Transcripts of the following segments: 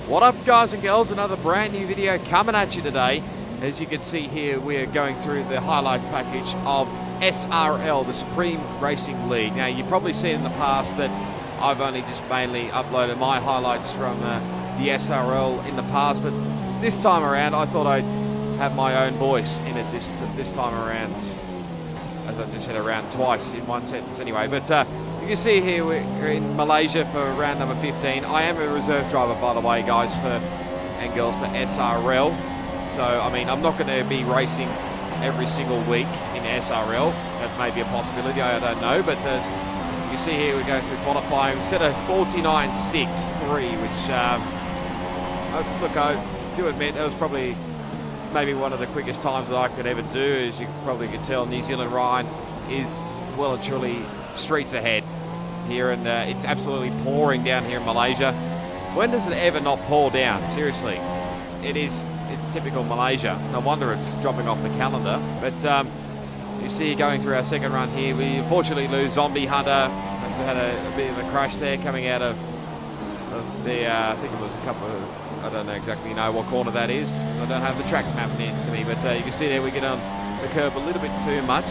What up, guys and girls? Another brand new video coming at you today. As you can see here, we are going through the highlights package of SRL, the Supreme Racing League. Now, you've probably seen in the past that I've only just mainly uploaded my highlights from the SRL in the past, but this time around I thought I'd have my own voice in it this time around. As I just said, around twice in one sentence anyway. But you can see here we're in Malaysia for round number 15. I am a reserve driver, by the way, guys, and girls, for SRL. So, I mean, I'm not going to be racing every single week in SRL. That may be a possibility, I don't know. But as you see here, we're going through qualifying. We set a 49.63, which, look, I do admit that was probably maybe one of the quickest times that I could ever do. As you probably could tell, New Zealand Ryan is well and truly streets ahead here, and it's absolutely pouring down here in Malaysia. When does it ever not pour down? Seriously, it's typical Malaysia. No wonder it's dropping off the calendar. But you see going through our second run here, we unfortunately lose Zombie Hunter. Must have had a bit of a crash there coming out of the I think it was a couple of, I don't know exactly what corner that is. I don't have the track map next to me, but you can see there we get on the curb a little bit too much.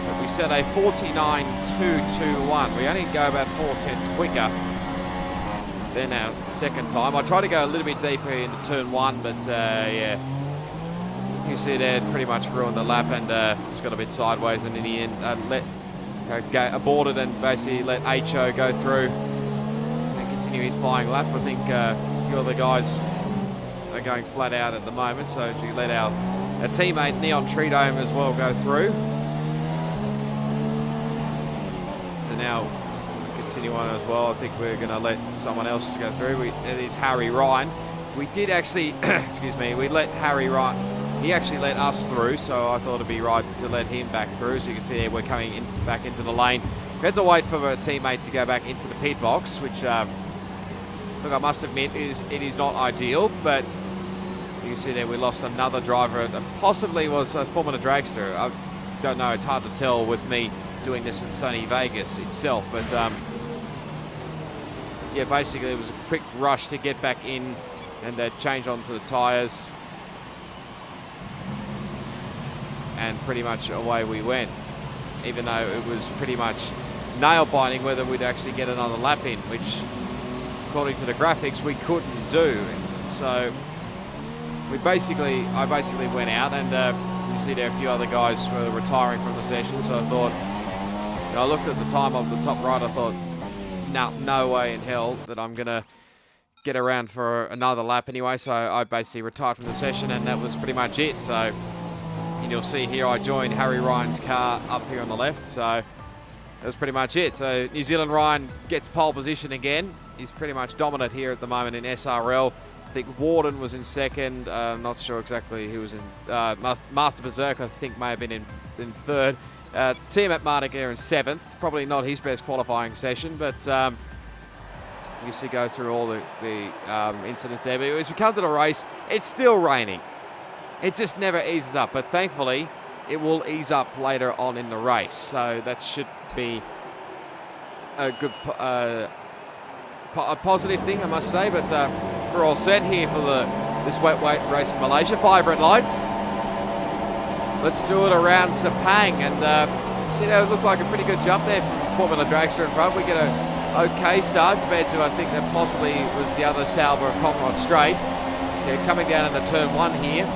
But we set a 49.221. We only go about 4/10 quicker than our second time. I tried to go a little bit deeper into turn one, but yeah, you see there pretty much ruined the lap and just got a bit sideways, and in the end aborted and basically let HO go through and continue his flying lap. I think a few other guys are going flat out at the moment, so if you let our teammate Neon Treedome as well go through. So now continue on as well. I think we're going to let someone else go through. It is Harry Ryan. We did actually, excuse me, we let Harry Ryan, he actually let us through, so I thought it'd be right to let him back through. So you can see there we're coming back into the lane. We had to wait for a teammate to go back into the pit box, which, look, I must admit, it is not ideal, but you can see there we lost another driver that possibly was a Formula Dragster. I don't know, it's hard to tell with me doing this in sunny Vegas itself, but yeah, basically it was a quick rush to get back in and change onto the tyres, and pretty much away we went, even though it was pretty much nail biting whether we'd actually get another lap in, which according to the graphics we couldn't do. So I basically went out, and you see there a few other guys were retiring from the session, so I thought, I looked at the time of the top right, I thought, no way in hell that I'm going to get around for another lap anyway. So I basically retired from the session, and that was pretty much it. So, and you'll see here I joined Harry Ryan's car up here on the left. So that was pretty much it. So New Zealand Ryan gets pole position again. He's pretty much dominant here at the moment in SRL. I think Warden was in second. I'm not sure exactly who was in. Master Berserk, I think, may have been in third. Team at Marnica in seventh. Probably not his best qualifying session, but you see go through all the incidents there. But as we come to the race, it's still raining. It just never eases up, but thankfully it will ease up later on in the race. So that should be a good, a positive thing, I must say. But we're all set here for this wet race in Malaysia. 5 red lights. Let's do it around Sepang, and see, it looked like a pretty good jump there from Formula Dragster in front. We get an okay start compared to, I think, that possibly was the other Sauber Conrod Straight. They're coming down into turn one here.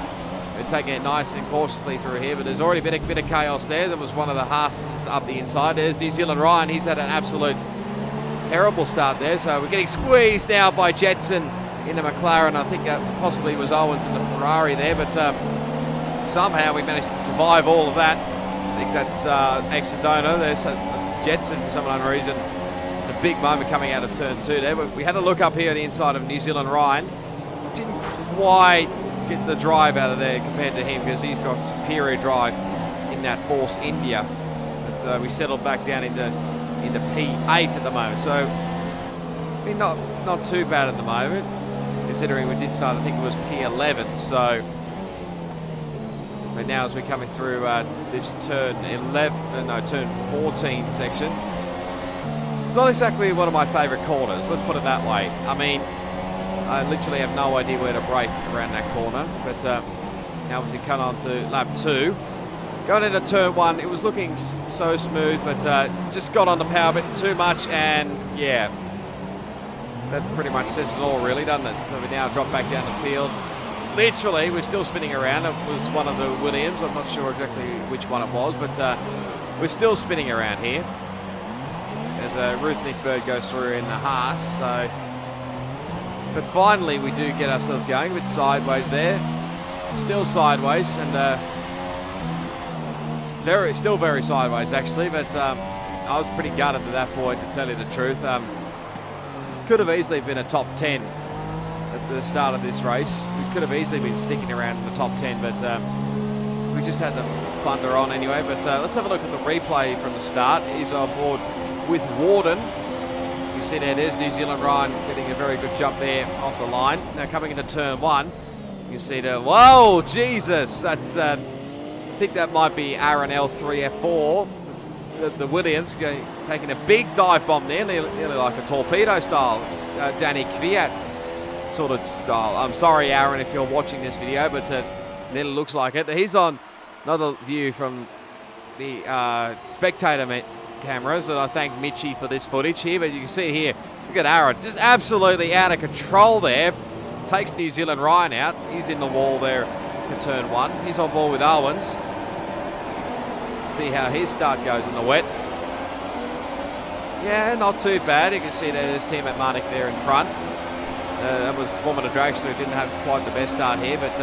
They're taking it nice and cautiously through here, but there's already been a bit of chaos there. There was one of the Haas's up the inside. There's New Zealand Ryan. He's had an absolute terrible start there. So we're getting squeezed now by Jetson in the McLaren. I think that possibly was Owens in the Ferrari there, but somehow we managed to survive all of that. I think that's Exodona. There's Jetson for some unknown reason. A big moment coming out of turn two there. We had a look up here on the inside of New Zealand Ryan. Didn't quite get the drive out of there compared to him, because he's got superior drive in that Force India. But we settled back down into P8 at the moment. So I mean, not too bad at the moment, considering we did start, I think it was P11. So. But now as we're coming through this turn 14 section, It's not exactly one of my favourite corners, let's put it that way. I mean, I literally have no idea where to brake around that corner, but now as we come on to lap 2, going into turn 1, it was looking so smooth, but just got on the power a bit too much, and yeah, that pretty much says it all really, doesn't it? So we now drop back down the field. Literally, we're still spinning around. It was one of the Williams, I'm not sure exactly which one it was, but we're still spinning around here. As Ruth Nick Bird goes through in the Haas, so... But finally, we do get ourselves going a bit sideways there. Still sideways, and it's still very sideways actually, but I was pretty gutted at that point, to tell you the truth. Could have easily been a top 10 at the start of this race. We could have easily been sticking around in the top 10, but we just had to plunder on anyway. But let's have a look at the replay from the start. He's on board with Warden. You see there's New Zealand Ryan getting a very good jump there off the line. Now coming into turn 1, you see whoa, Jesus, that's, I think that might be Aaron L3F4, the Williams, taking a big dive bomb there, nearly like a torpedo style, Danny Kvyat sort of style. I'm sorry, Aaron, if you're watching this video, but nearly looks like it. He's on another view from the spectator cameras, and I thank Mitchie for this footage here, but you can see here, look at Aaron, just absolutely out of control there. Takes New Zealand Ryan out. He's in the wall there in turn 1. He's on board with Owens. See how his start goes in the wet. Yeah, not too bad. You can see there's Team Atlantic there in front. That was Formula Dragster, who didn't have quite the best start here, but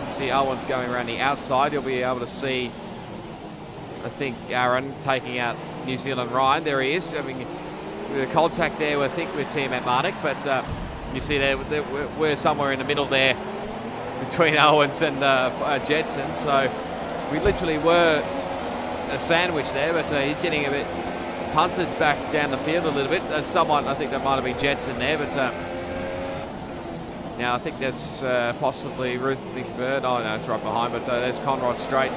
you see Owens going around the outside. You'll be able to see, I think, Aaron taking out New Zealand Ryan. There he is. I mean, with a contact there, I think, with Team Atlantic, but you see there, we're somewhere in the middle there between Owens and Jetson, so we literally were a sandwich there, but he's getting a bit punted back down the field a little bit. There's someone, I think that might have been Jetson there, but now I think there's possibly Ruth Bird. Oh no, it's right behind, but there's Conrad Strait.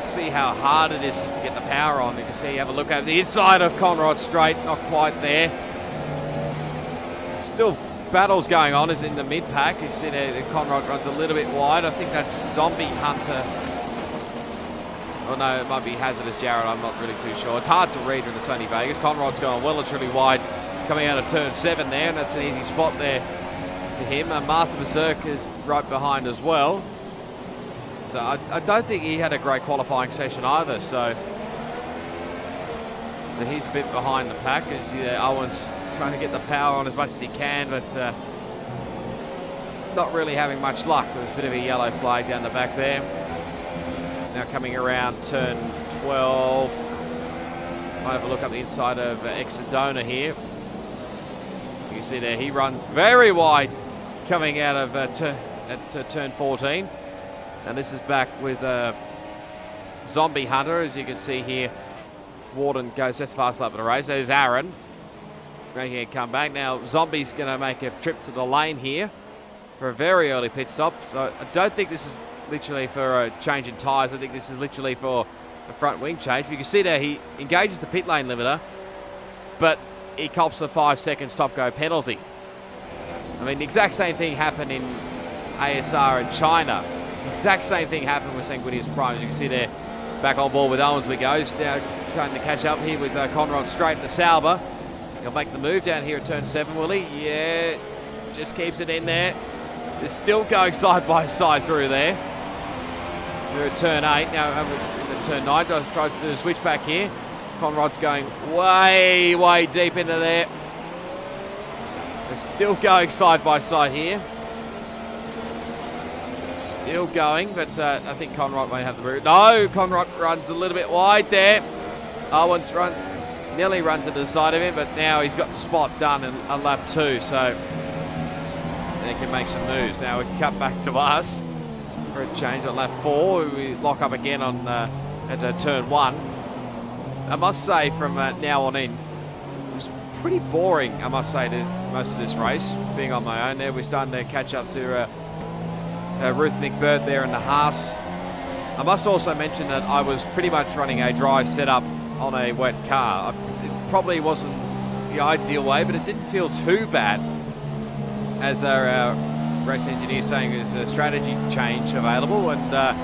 See how hard it is just to get the power on. You can see, have a look over the inside of Conrad Strait, not quite there. Still battles going on is in the mid-pack. You see there Conrad runs a little bit wide. I think that's Zombie Hunter. Oh no, it might be Hazardous Jared, I'm not really too sure. It's hard to read in the sunny Vegas. Conrad's gone well and truly wide coming out of turn 7 there, and that's an easy spot there for him. Master Berserk is right behind as well. So I don't think he had a great qualifying session either, so he's a bit behind the pack. As Owens trying to get the power on as much as he can, but not really having much luck. There's a bit of a yellow flag down the back there. Now coming around turn 12. Might have a look up the inside of Exodona here. You see there, he runs very wide coming out of turn 14. And this is back with Zombie Hunter, as you can see here. Warden goes, that's the fast lap of the race. There's Aaron making a comeback. Now Zombie's going to make a trip to the lane here for a very early pit stop. So I don't think this is literally for a change in tyres. I think this is literally for a front wing change. But you can see there he engages the pit lane limiter, but he cops a 5-second stop-go penalty. I mean, the exact same thing happened in ASR in China. Exact same thing happened with St. Gwynnia's Prime. As you can see there, back on board with Owens we go. He's now starting to catch up here with Conrad Strait in the Sauber. He'll make the move down here at turn 7, will he? Yeah, just keeps it in there. They're still going side by side through there. We're at turn 8, now in turn 9, tries to do a switchback here. Conrad's going way, way deep into there. They're still going side by side here. Still going, but I think Conrad may have the route. No, Conrad runs a little bit wide there. Owens nearly runs to the side of him, but now he's got the spot done in lap 2, so they can make some moves. Now we cut back to us for a change on lap 4. We lock up again on at turn 1. I must say, from now on in, it was pretty boring, I must say, most of this race, being on my own there. We're starting to catch up to Ruth Nick Bird there in the Haas. I must also mention that I was pretty much running a dry setup on a wet car. probably wasn't the ideal way, but it didn't feel too bad, as our race engineer saying there's a strategy change available, and the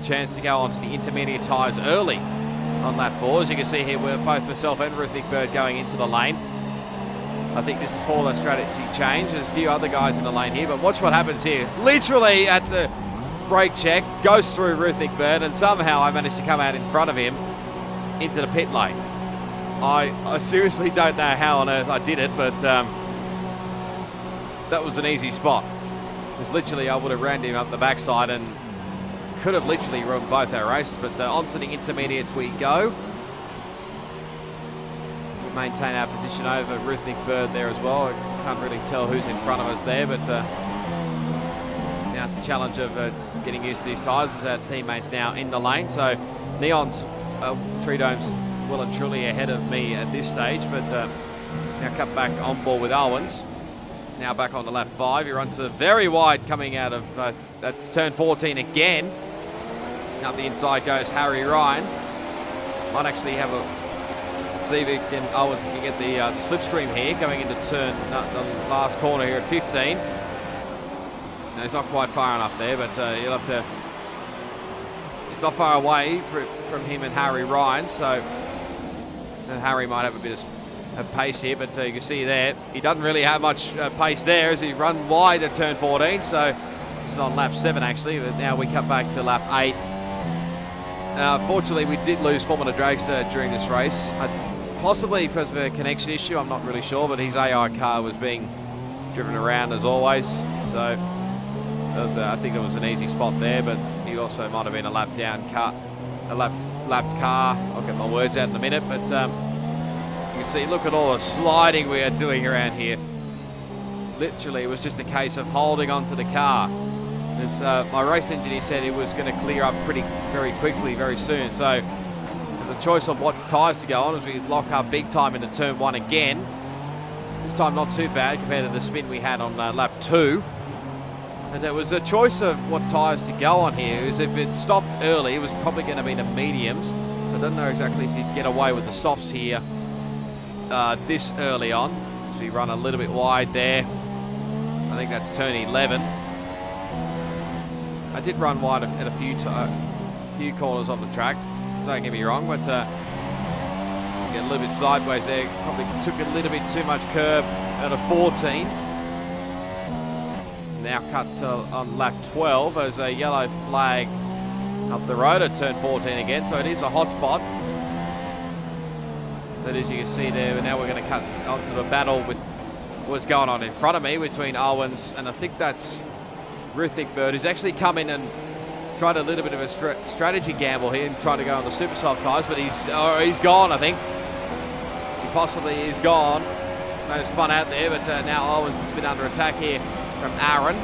chance to go onto the intermediate tyres early on lap 4. As you can see here, we're both myself and Ruthnik Bird going into the lane. I think this is for the strategy change. There's a few other guys in the lane here, but watch what happens here. Literally at the brake check, goes through Ruthnik Bird, and somehow I managed to come out in front of him into the pit lane. I seriously don't know how on earth I did it, but that was an easy spot. Because literally I would have rammed him up the backside and could have literally run both our races, but onto the intermediates we go. We'll maintain our position over Ruthnik Bird there as well. I can't really tell who's in front of us there, but now it's the challenge of getting used to these tyres as our teammates now in the lane. So Neon's Tree Dome's well and truly ahead of me at this stage, but now cut back on board with Owens. Now back on the lap 5. He runs a very wide coming out of, that's turn 14 again. Up the inside goes Harry Ryan. Might actually have a, see if Owens can get the slipstream here going into turn, the last corner here at 15. No, he's not quite far enough there, but you'll have to, it's not far away from him and Harry Ryan, so Harry might have a bit of pace here, but you can see there, he doesn't really have much pace there as he run wide at turn 14, so it's on lap 7 actually, but now we cut back to lap 8. Fortunately, we did lose Formula Dragster during this race, possibly because of a connection issue, I'm not really sure, but his AI car was being driven around as always, so that was, I think it was an easy spot there, but he also might have been a lap down car, a lapped car. I'll get my words out in a minute, but you can see, look at all the sliding we are doing around here. Literally, it was just a case of holding onto the car. As my race engineer said, it was going to clear up very quickly, very soon. So there's a choice of what tyres to go on as we lock up big time into turn 1 again. This time not too bad compared to the spin we had on lap 2. And it was a choice of what tyres to go on here. Is if it stopped early, it was probably going to be the mediums. I don't know exactly if you'd get away with the softs here this early on. So we run a little bit wide there. I think that's turn 11. I did run wide at a few corners on the track. Don't get me wrong, but get a little bit sideways there. Probably took a little bit too much curb at a 14. Now cut on lap 12 as a yellow flag up the road at turn 14 again, so it is a hot spot. But as you can see there, now we're going to cut onto the battle with what's going on in front of me between Owens and I think that's Ruthnik Bird, who's actually come in and tried a little bit of a strategy gamble here and trying to go on the super soft tyres, but he's gone, I think. He possibly is gone. No spun out there, but now Owens has been under attack here from Aaron.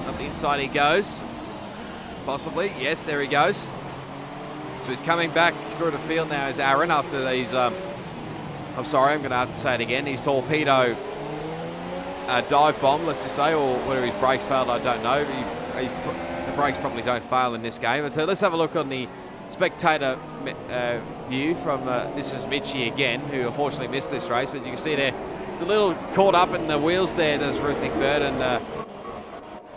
Up the inside he goes. Possibly, yes, there he goes. So he's coming back through the field now as Aaron after these, I'm sorry, I'm going to have to say it again, his torpedo dive bomb, let's just say, or whether his brakes failed, I don't know. The brakes probably don't fail in this game. So let's have a look on the spectator view from, this is Mitchie again, who unfortunately missed this race, but you can see there, it's a little caught up in the wheels there, does Ruthnik Bird, and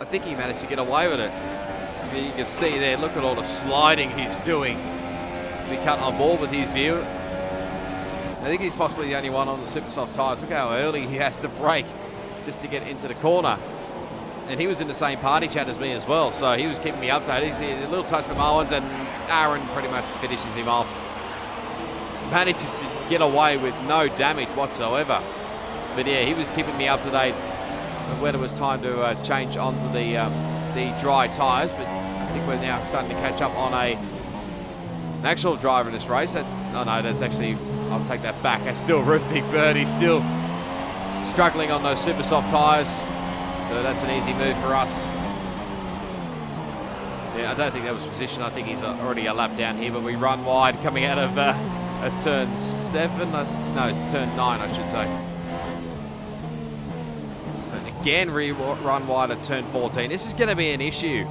I think he managed to get away with it. I mean, you can see there, look at all the sliding he's doing to be cut on board with his view. I think he's possibly the only one on the super soft tyres. Look how early he has to brake just to get into the corner. And he was in the same party chat as me as well, so he was keeping me updated. You see a little touch from Owens, and Aaron pretty much finishes him off. Manages to get away with no damage whatsoever. But yeah, he was keeping me up to date when it was time to change onto the dry tyres. But I think we're now starting to catch up on an actual driver in this race. Oh no, that's actually, I'll take that back. That's still Ruthnik Bird. He's still struggling on those super soft tyres. So that's an easy move for us. Yeah, I don't think that was position. I think he's already a lap down here, but we run wide coming out of a turn 7. No, it's turn 9, I should say. And again, run wide at turn 14. This is going to be an issue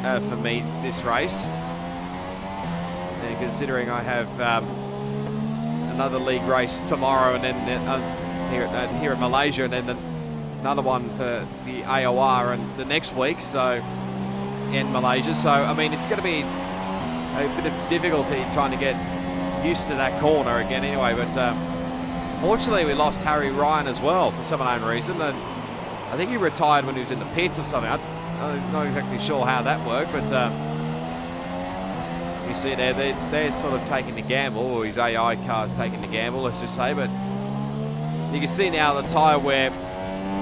for me this race. And considering I have another league race tomorrow, and then here at Malaysia, and then another one for the AOR and the next week, so in Malaysia. So I mean, it's going to be a bit of difficulty trying to get used to that corner again anyway, but fortunately we lost Harry Ryan as well for some unknown reason, and I think he retired when he was in the pits or something. I'm not exactly sure how that worked, but you see there, they're sort of taking the gamble, or his AI car's taking the gamble, let's just say, but you can see now the tyre where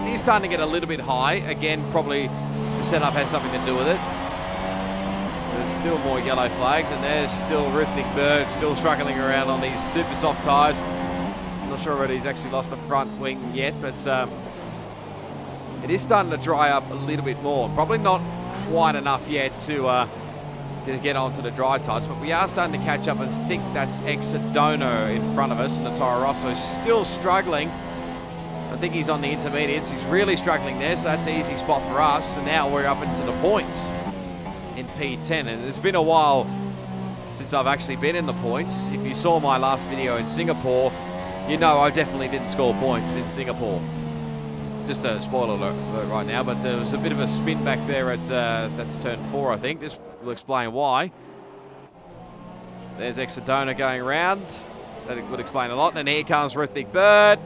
he's starting to get a little bit high. Again, probably the setup has something to do with it. There's still more yellow flags, and there's still Rhythmic Bird still struggling around on these super soft tyres. I'm not sure whether he's actually lost the front wing yet, but it is starting to dry up a little bit more. Probably not quite enough yet to get onto the dry tyres, but we are starting to catch up. I think that's Exodono in front of us, and the Toro Rosso is still struggling. I think he's on the intermediates. He's really struggling there, so that's an easy spot for us. So now we're up into the points in P10, and it's been a while since I've actually been in the points. If you saw my last video in Singapore, you know I definitely didn't score points in Singapore. Just a spoiler alert right now, but there was a bit of a spin back there at that's turn 4, I think. This will explain why. There's Exodono going around. That would explain a lot. And here comes Rhythmic Bird.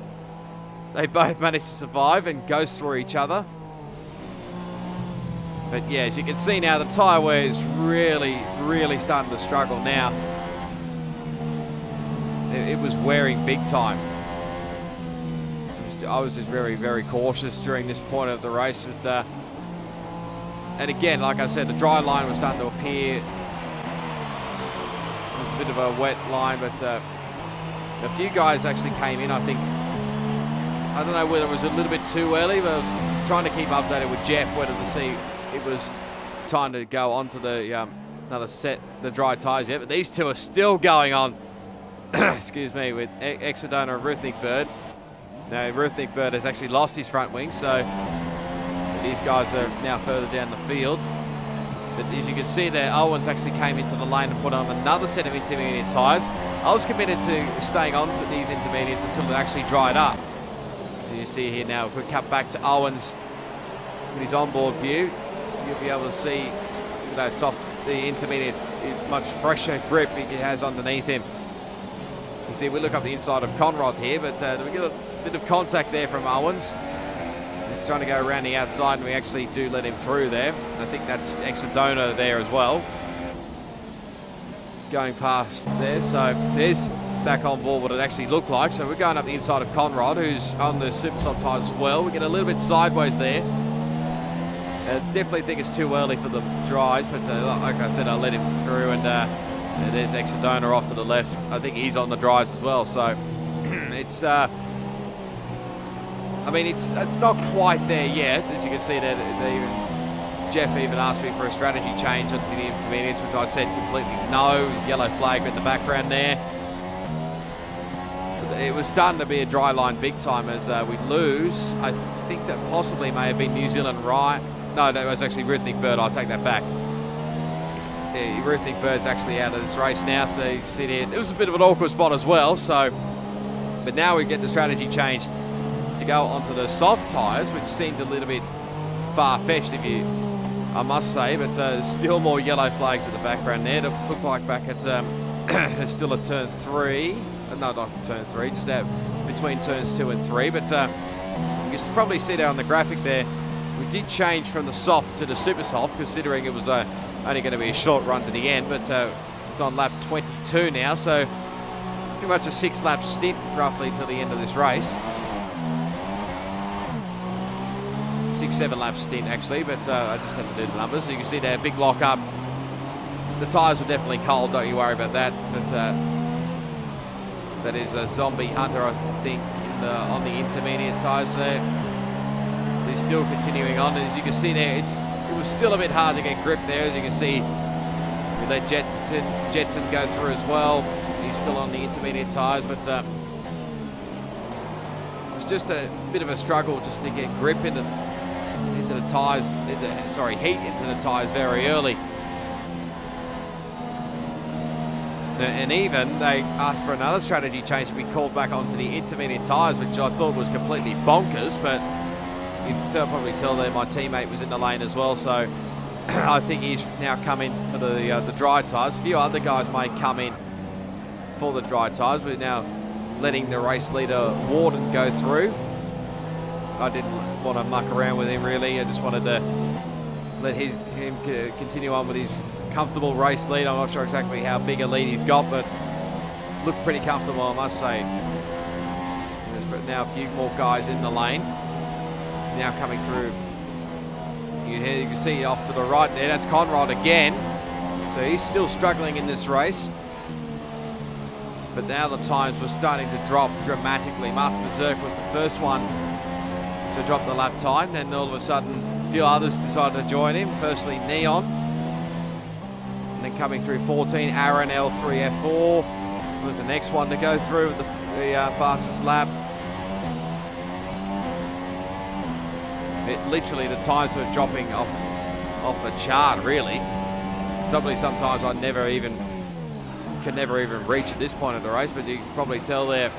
They both managed to survive and ghost through each other. But yeah, as you can see now, the tyre wear is really, really starting to struggle now. It was wearing big time. I was just very, very cautious during this point of the race. But, and again, like I said, the dry line was starting to appear. It was a bit of a wet line, but a few guys actually came in, I think. I don't know whether it was a little bit too early, but I was trying to keep updated with Jeff whether to see it was time to go on to the another set, the dry tyres yet. But these two are still going on, excuse me, with Exodono and Rhythmic Bird. Now, Rhythmic Bird has actually lost his front wing, so these guys are now further down the field. But as you can see there, Owens actually came into the lane and put on another set of intermediate tyres. I was committed to staying on to these intermediates until it actually dried up. And you see here now, if we cut back to Owens with his onboard view, you'll be able to see that the intermediate, much fresher grip he has underneath him. You see, we look up the inside of Conrod here, but we get a bit of contact there from Owens. He's trying to go around the outside, and we actually do let him through there. I think that's Exodono there as well, going past there. So there's back on board what it actually looked like. So we're going up the inside of Conrod, who's on the super soft tyres as well. We get a little bit sideways there. Definitely think it's too early for the dries, but like I said, I let him through, and there's Exodono off to the left. I think he's on the dries as well. So it's I mean, it's not quite there yet. As you can see there, Jeff even asked me for a strategy change onto the intermediates, which I said completely no. His yellow flag in the background there. It was starting to be a dry line big time as we lose. I think that possibly may have been New Zealand Ryan. No, that was actually Rhythmic Bird. I'll take that back. Yeah, Rhythmic Bird's actually out of this race now, so you can see there. It was a bit of an awkward spot as well. So, but now we get the strategy change to go onto the soft tyres, which seemed a little bit far-fetched, I must say, but still more yellow flags at the background there. To look like back at still a turn 3. No, not turn 3, just out between turns 2 and 3. But you can probably see there on the graphic there, we did change from the soft to the super soft, considering it was only going to be a short run to the end. But it's on lap 22 now, so pretty much a 6-lap stint roughly to the end of this race. 6-7 lap stint actually, but I just had to do the numbers. So you can see there, big lock up. The tyres were definitely cold, don't you worry about that. But that is a Zombie Hunter, I think, on the intermediate tyres there. So he's still continuing on, and as you can see there, it was still a bit hard to get grip there. As you can see, we let Jetson go through as well. He's still on the intermediate tyres, but it was just a bit of a struggle just to get grip into the tyres, heat into the tyres very early. And even they asked for another strategy change to be called back onto the intermediate tyres, which I thought was completely bonkers, but you can probably tell that my teammate was in the lane as well, so I think he's now coming for the dry tyres. A few other guys may come in for the dry tyres, but now letting the race leader Warden go through. I didn't want to muck around with him really. I just wanted to let him continue on with his comfortable race lead. I'm not sure exactly how big a lead he's got, but looked pretty comfortable, I must say. There's now a few more guys in the lane. He's now coming through. You can see off to the right there. That's Conrad again. So he's still struggling in this race. But now the times were starting to drop dramatically. Master Berserk was the first one to drop the lap time. Then all of a sudden, a few others decided to join him. Firstly, Neon. And then coming through 14, Aaron L3F4 was the next one to go through with the fastest lap. Literally, the times were dropping off the chart, really. Probably sometimes I can never even reach at this point of the race, but you can probably tell there's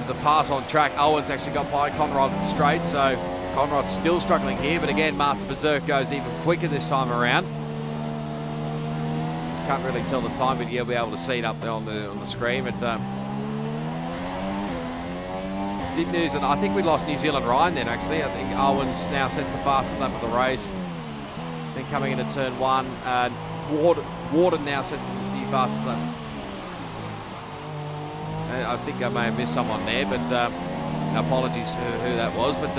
a pass on track. Owen's actually got by Conrad straight, so Conrad's still struggling here, but again, Master Berserk goes even quicker this time around. Can't really tell the time, but you'll be able to see it up there on the screen. But did news, and I think we lost New Zealand Ryan then, actually. I think Owens now sets the fastest lap of the race. Then coming into turn one, Warden now sets the fastest lap. I think I may have missed someone there, but apologies for who that was. But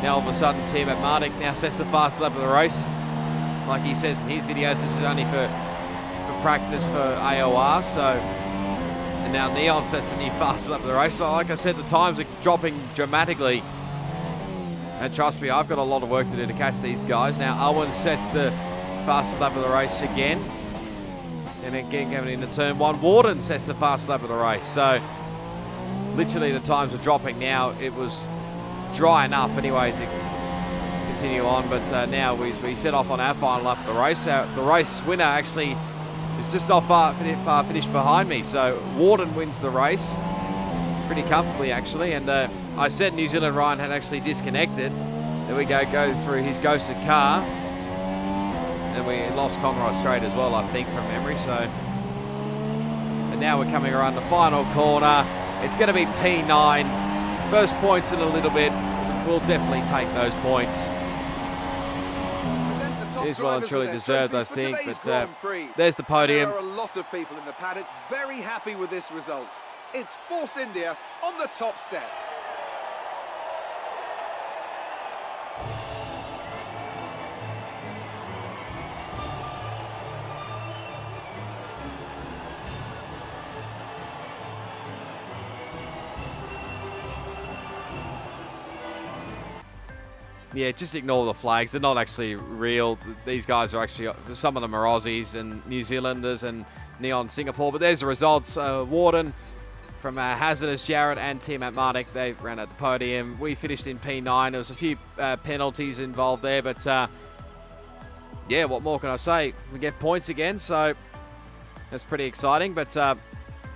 now all of a sudden, Team at Mardik now sets the fastest lap of the race. Like he says in his videos, this is only for practice for AOR. So, and now Neon sets the new fastest lap of the race. So, like I said, the times are dropping dramatically. And trust me, I've got a lot of work to do to catch these guys. Now Owen sets the fastest lap of the race again. And again, coming into turn one, Warden sets the fastest lap of the race. So, literally the times are dropping now. It was dry enough anyway to continue on, but now we set off on our final lap of the race. The race winner actually is just not far finished behind me. So, Warden wins the race pretty comfortably, actually. And I said New Zealand Ryan had actually disconnected. There we go through his ghosted car. And we lost Conrad straight as well, I think, from memory. So, and now we're coming around the final corner. It's going to be P9. First points in a little bit. We'll definitely take those points. It is well and truly deserved, I think. But there's the podium. There are a lot of people in the paddock very happy with this result. It's Force India on the top step. Yeah, just ignore the flags. They're not actually real. These guys are actually, some of them are Aussies and New Zealanders and Neon Singapore. But there's the results. Warden from Hazardous, Jared and Team at Mardik, they ran at the podium. We finished in P9. There was a few penalties involved there. But yeah, what more can I say? We get points again, so that's pretty exciting. But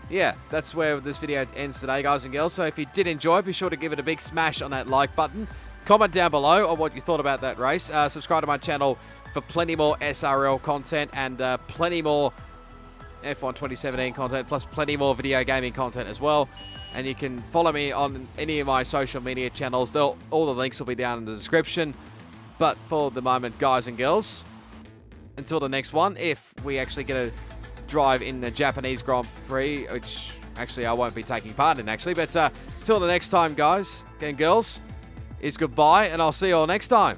yeah, that's where this video ends today, guys and girls. So if you did enjoy, be sure to give it a big smash on that like button. Comment down below on what you thought about that race. Subscribe to my channel for plenty more SRL content and plenty more F1 2017 content, plus plenty more video gaming content as well. And you can follow me on any of my social media channels. All the links will be down in the description. But for the moment, guys and girls, until the next one, if we actually get a drive in the Japanese Grand Prix, which actually I won't be taking part in, actually. But until the next time, guys and girls, is goodbye, and I'll see you all next time.